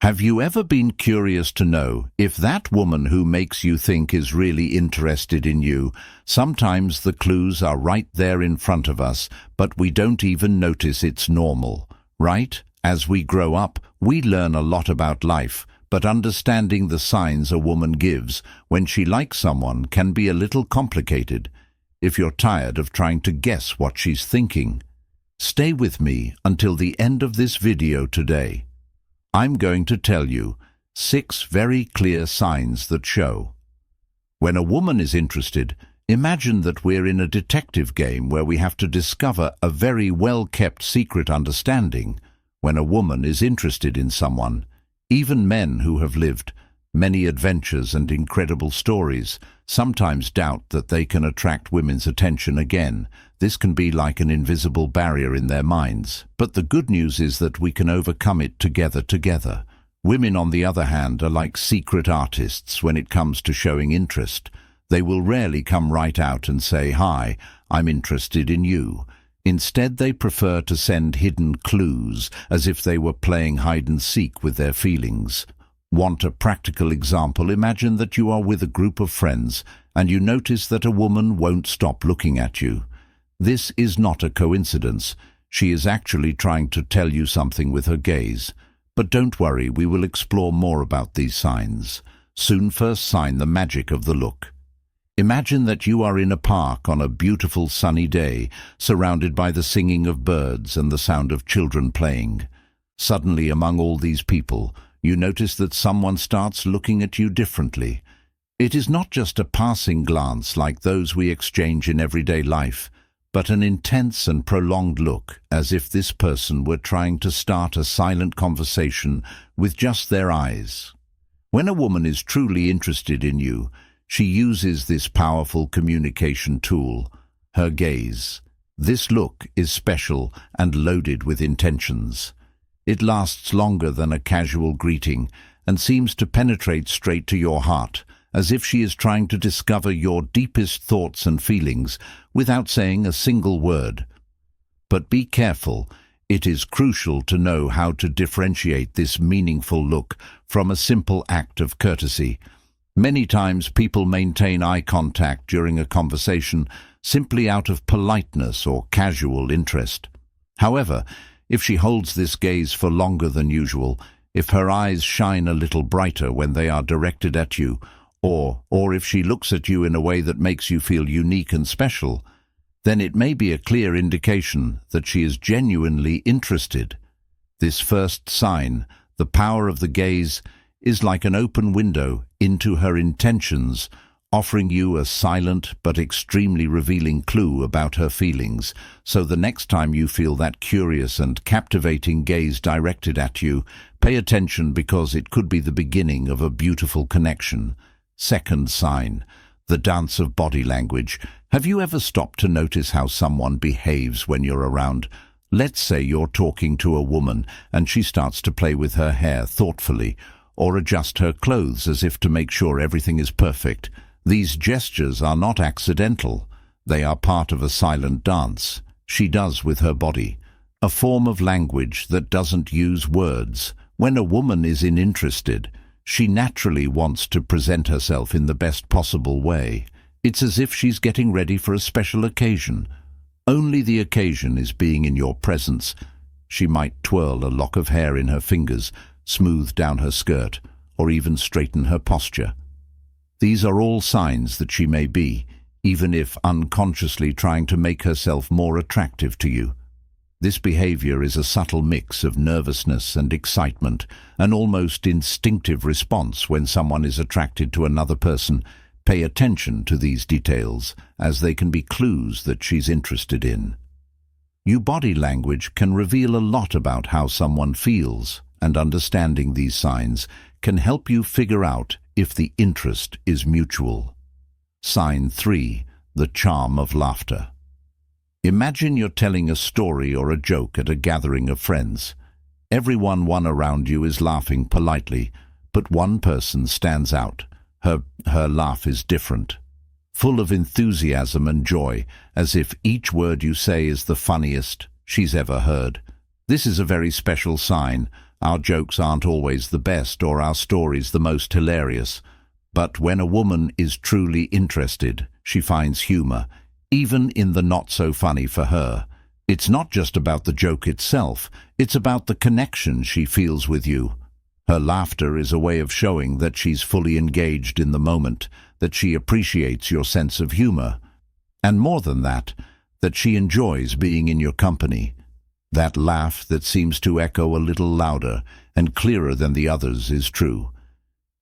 Have you ever been curious to know if that woman who makes you think is really interested in you? Sometimes the clues are right there in front of us, but we don't even notice. It's normal, right? As we grow up, we learn a lot about life, but understanding the signs a woman gives when she likes someone can be a little complicated. If you're tired of trying to guess what she's thinking, stay with me until the end of this video today. I'm going to tell you 6 very clear signs that show. When a woman is interested, imagine that we're in a detective game where we have to discover a very well-kept secret. Understanding when a woman is interested in someone. Even men who have lived many adventures and incredible stories sometimes doubt that they can attract women's attention again. This can be like an invisible barrier in their minds. But the good news is that we can overcome it together. Women, on the other hand, are like secret artists when it comes to showing interest. They will rarely come right out and say, "Hi, I'm interested in you." Instead, they prefer to send hidden clues, as if they were playing hide-and-seek with their feelings. Want a practical example? Imagine that you are with a group of friends and you notice that a woman won't stop looking at you. This is not a coincidence. She is actually trying to tell you something with her gaze. But don't worry, we will explore more about these signs soon. First sign, the magic of the look. Imagine that you are in a park on a beautiful sunny day, surrounded by the singing of birds and the sound of children playing. Suddenly, among all these people, you notice that someone starts looking at you differently. It is not just a passing glance like those we exchange in everyday life, but an intense and prolonged look, as if this person were trying to start a silent conversation with just their eyes. When a woman is truly interested in you, she uses this powerful communication tool, her gaze. This look is special and loaded with intentions. It lasts longer than a casual greeting and seems to penetrate straight to your heart, as if she is trying to discover your deepest thoughts and feelings without saying a single word. But be careful. It is crucial to know how to differentiate this meaningful look from a simple act of courtesy. Many times people maintain eye contact during a conversation simply out of politeness or casual interest. However, if she holds this gaze for longer than usual, if her eyes shine a little brighter when they are directed at you, or if she looks at you in a way that makes you feel unique and special, then it may be a clear indication that she is genuinely interested. This first sign, the power of the gaze, is like an open window into her intentions, offering you a silent but extremely revealing clue about her feelings. So the next time you feel that curious and captivating gaze directed at you, pay attention, because it could be the beginning of a beautiful connection. Second sign, the dance of body language. Have you ever stopped to notice how someone behaves when you're around? Let's say you're talking to a woman and she starts to play with her hair thoughtfully, or adjust her clothes as if to make sure everything is perfect. These gestures are not accidental. They are part of a silent dance she does with her body, a form of language that doesn't use words. When a woman is interested, she naturally wants to present herself in the best possible way. It's as if she's getting ready for a special occasion. Only the occasion is being in your presence. She might twirl a lock of hair in her fingers, smooth down her skirt, or even straighten her posture. These are all signs that she may be, even if unconsciously, trying to make herself more attractive to you. This behavior is a subtle mix of nervousness and excitement, an almost instinctive response when someone is attracted to another person. Pay attention to these details, as they can be clues that she's interested in. Your body language can reveal a lot about how someone feels, and understanding these signs can help you figure out if the interest is mutual. Sign 3, the charm of laughter. Imagine you're telling a story or a joke at a gathering of friends. Everyone around you is laughing politely, but one person stands out. Her laugh is different, full of enthusiasm and joy, as if each word you say is the funniest she's ever heard. This is a very special sign, Our jokes aren't always the best or our stories the most hilarious. But when a woman is truly interested, she finds humor, even in the not-so-funny for her. It's not just about the joke itself, it's about the connection she feels with you. Her laughter is a way of showing that she's fully engaged in the moment, that she appreciates your sense of humor. And more than that she enjoys being in your company. That laugh that seems to echo a little louder and clearer than the others is true.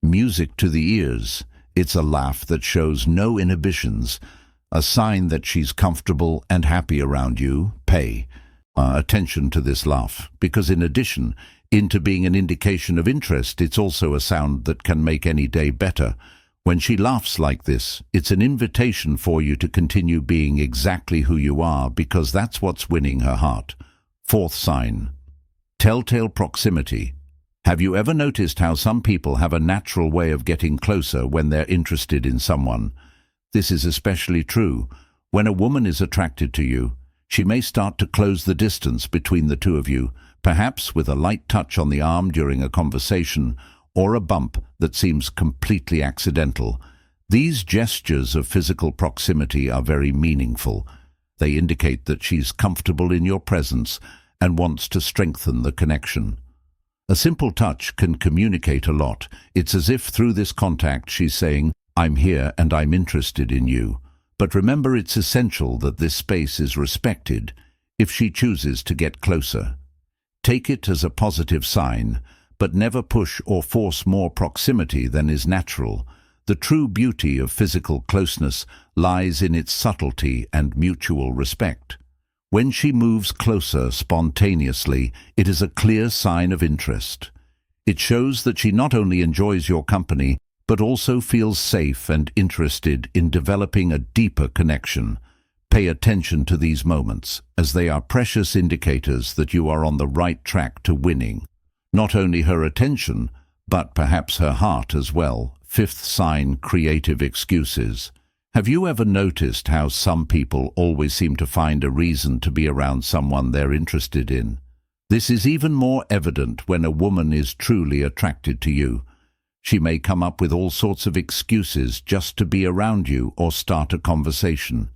Music to the ears, it's a laugh that shows no inhibitions, a sign that she's comfortable and happy around you. Pay attention to this laugh, because in addition to being an indication of interest, it's also a sound that can make any day better. When she laughs like this, it's an invitation for you to continue being exactly who you are, because that's what's winning her heart. Fourth sign, telltale proximity. Have you ever noticed how some people have a natural way of getting closer when they're interested in someone? This is especially true. When a woman is attracted to you, she may start to close the distance between the two of you, perhaps with a light touch on the arm during a conversation, or a bump that seems completely accidental. These gestures of physical proximity are very meaningful. They indicate that she's comfortable in your presence and wants to strengthen the connection. A simple touch can communicate a lot. It's as if through this contact she's saying, "I'm here and I'm interested in you." But remember, it's essential that this space is respected if she chooses to get closer. Take it as a positive sign, but never push or force more proximity than is natural. The true beauty of physical closeness lies in its subtlety and mutual respect. When she moves closer spontaneously, it is a clear sign of interest. It shows that she not only enjoys your company, but also feels safe and interested in developing a deeper connection. Pay attention to these moments, as they are precious indicators that you are on the right track to winning. Not only her attention, but perhaps her heart as well. Fifth sign, creative excuses. Have you ever noticed how some people always seem to find a reason to be around someone they're interested in? This is even more evident when a woman is truly attracted to you. She may come up with all sorts of excuses just to be around you or start a conversation.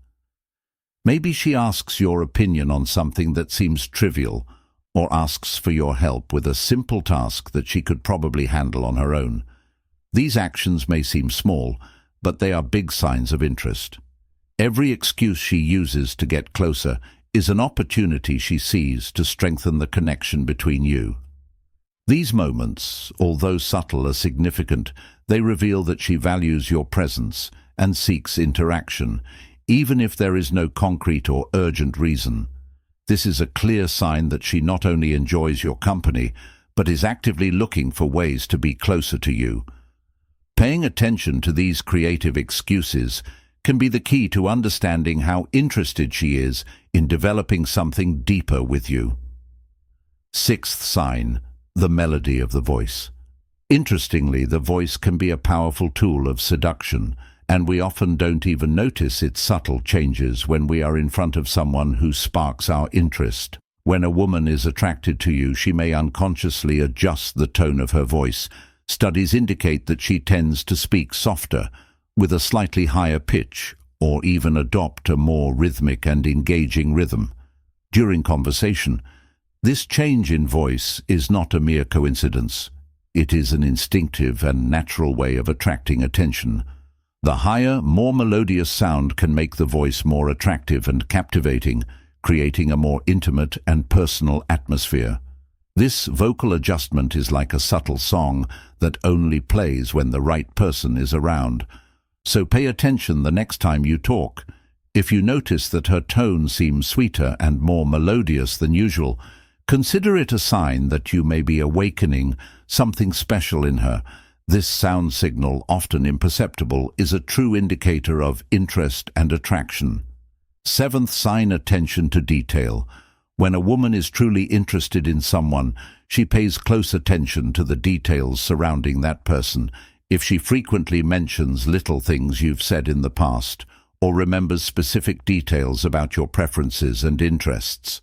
Maybe she asks your opinion on something that seems trivial, or asks for your help with a simple task that she could probably handle on her own. These actions may seem small, but they are big signs of interest. Every excuse she uses to get closer is an opportunity she sees to strengthen the connection between you. These moments, although subtle, are significant. They reveal that she values your presence and seeks interaction, even if there is no concrete or urgent reason. This is a clear sign that she not only enjoys your company, but is actively looking for ways to be closer to you. Paying attention to these creative excuses can be the key to understanding how interested she is in developing something deeper with you. Sixth sign, the melody of the voice. Interestingly, the voice can be a powerful tool of seduction, and we often don't even notice its subtle changes when we are in front of someone who sparks our interest. When a woman is attracted to you, she may unconsciously adjust the tone of her voice. Studies indicate that she tends to speak softer, with a slightly higher pitch, or even adopt a more rhythmic and engaging rhythm. During conversation, this change in voice is not a mere coincidence. It is an instinctive and natural way of attracting attention. The higher, more melodious sound can make the voice more attractive and captivating, creating a more intimate and personal atmosphere. This vocal adjustment is like a subtle song that only plays when the right person is around. So pay attention the next time you talk. If you notice that her tone seems sweeter and more melodious than usual, consider it a sign that you may be awakening something special in her. This sound signal, often imperceptible, is a true indicator of interest and attraction. Seventh sign, attention to detail. When a woman is truly interested in someone, she pays close attention to the details surrounding that person. If she frequently mentions little things you've said in the past, or remembers specific details about your preferences and interests,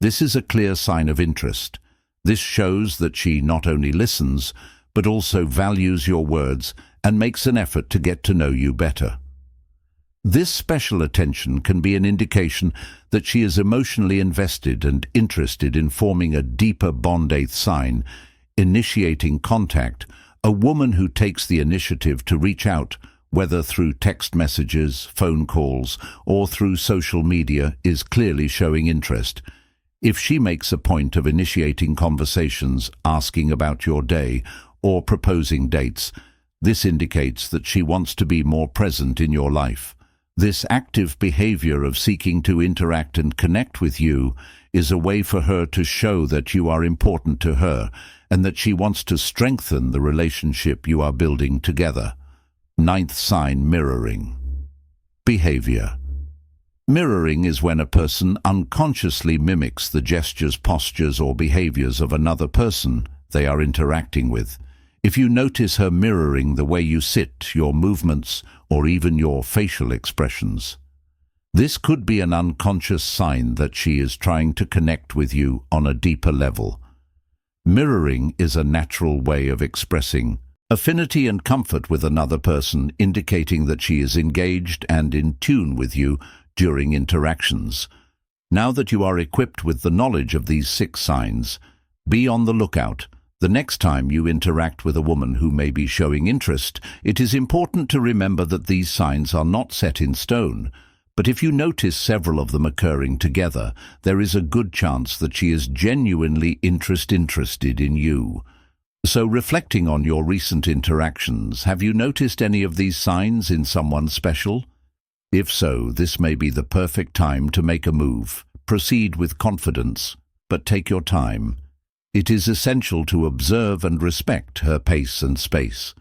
this is a clear sign of interest. This shows that she not only listens, but also values your words and makes an effort to get to know you better. This special attention can be an indication that she is emotionally invested and interested in forming a deeper bond. Eighth sign, initiating contact. A woman who takes the initiative to reach out, whether through text messages, phone calls, or through social media, is clearly showing interest. If she makes a point of initiating conversations, asking about your day, or proposing dates, this indicates that she wants to be more present in your life. This active behavior of seeking to interact and connect with you is a way for her to show that you are important to her and that she wants to strengthen the relationship you are building together. Ninth sign, mirroring. Behavior. Mirroring is when a person unconsciously mimics the gestures, postures, or behaviors of another person they are interacting with. If you notice her mirroring the way you sit, your movements, or even your facial expressions, this could be an unconscious sign that she is trying to connect with you on a deeper level. Mirroring is a natural way of expressing affinity and comfort with another person, indicating that she is engaged and in tune with you during interactions. Now that you are equipped with the knowledge of these 6 signs, be on the lookout. The next time you interact with a woman who may be showing interest, it is important to remember that these signs are not set in stone. But if you notice several of them occurring together, there is a good chance that she is genuinely interested in you. So, reflecting on your recent interactions, have you noticed any of these signs in someone special? If so, this may be the perfect time to make a move. Proceed with confidence, but take your time. It is essential to observe and respect her pace and space.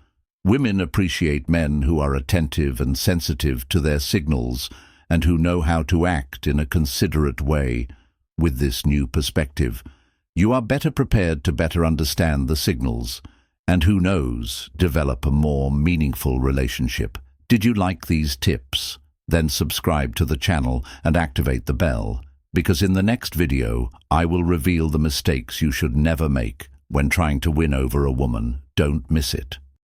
Women appreciate men who are attentive and sensitive to their signals and who know how to act in a considerate way. With this new perspective, you are better prepared to better understand the signals and, who knows, develop a more meaningful relationship. Did you like these tips? Then subscribe to the channel and activate the bell, because in the next video, I will reveal the mistakes you should never make when trying to win over a woman. Don't miss it.